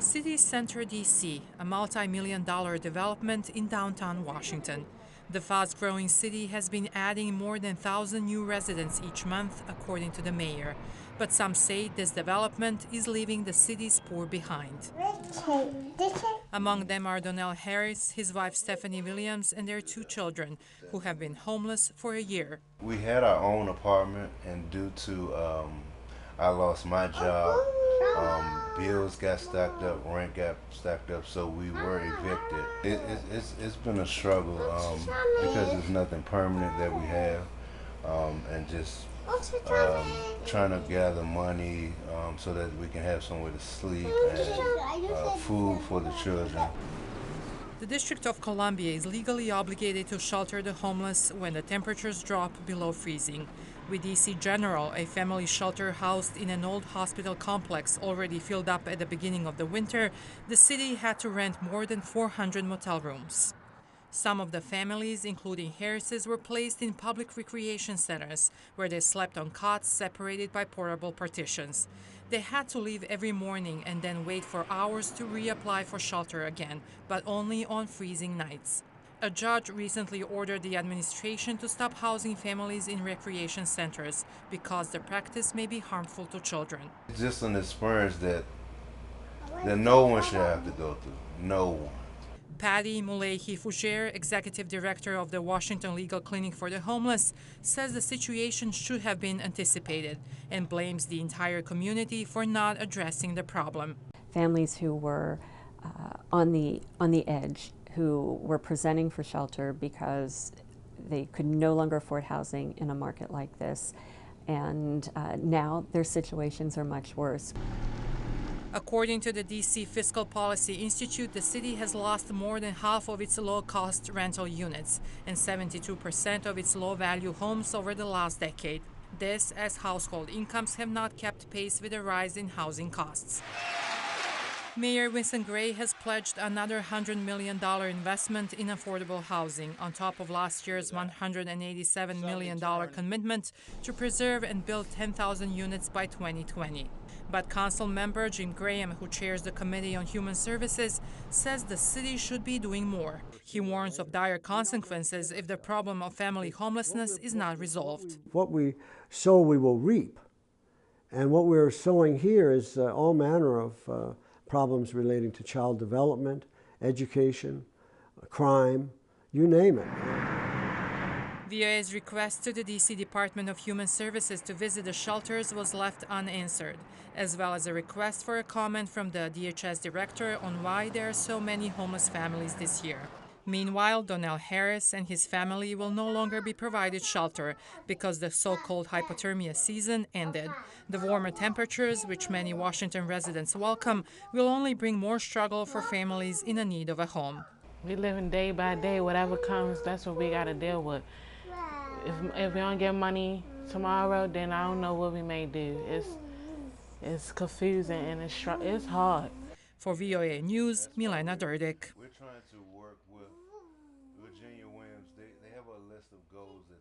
City Center, D.C., a multi-million-dollar development in downtown Washington. The fast-growing city has been adding more than 1,000 new residents each month, according to the mayor. But some say this development is leaving the city's poor behind. Among them are Donnell Harris, his wife Stephanie Williams, and their two children, who have been homeless for a year. We had our own apartment, and due to I lost my job, bills got stacked up, rent got stacked up, so we were evicted. It's been a struggle because there's nothing permanent that we have, and just trying to gather money so that we can have somewhere to sleep and food for the children. The District of Columbia is legally obligated to shelter the homeless when the temperatures drop below freezing. With DC General, a family shelter housed in an old hospital complex already filled up at the beginning of the winter, the city had to rent more than 400 motel rooms. Some of the families, including Harris's, were placed in public recreation centers, where they slept on cots separated by portable partitions. They had to leave every morning and then wait for hours to reapply for shelter again, but only on freezing nights. A judge recently ordered the administration to stop housing families in recreation centers because the practice may be harmful to children. It's just an experience that no one should have to go through. No one. Patty Muley-Fougere, executive director of the Washington Legal Clinic for the Homeless, says the situation should have been anticipated and blames the entire community for not addressing the problem. Families who were on the edge, who were presenting for shelter because they could no longer afford housing in a market like this, and now their situations are much worse. According to the DC Fiscal Policy Institute, the city has lost more than half of its low-cost rental units and 72% of its low-value homes over the last decade. This as household incomes have not kept pace with the rise in housing costs. Mayor Winston Gray has pledged another $100 million investment in affordable housing on top of last year's $187 million commitment to preserve and build 10,000 units by 2020. But council member Jim Graham, who chairs the Committee on Human Services, says the city should be doing more. He warns of dire consequences if the problem of family homelessness is not resolved. What we sow, we will reap. And what we're sowing here is all manner of problems relating to child development, education, crime, you name it. VOA's request to the D.C. Department of Human Services to visit the shelters was left unanswered, as well as a request for a comment from the DHS director on why there are so many homeless families this year. Meanwhile, Donnell Harris and his family will no longer be provided shelter because the so-called hypothermia season ended. The warmer temperatures, which many Washington residents welcome, will only bring more struggle for families in need of a home. We living day by day. Whatever comes, that's what we got to deal with. If we don't get money tomorrow, then I don't know what we may do. It's confusing and it's hard. For VOA News, Milena, Durdic. We're trying to work with Virginia Williams. They have a list of goals that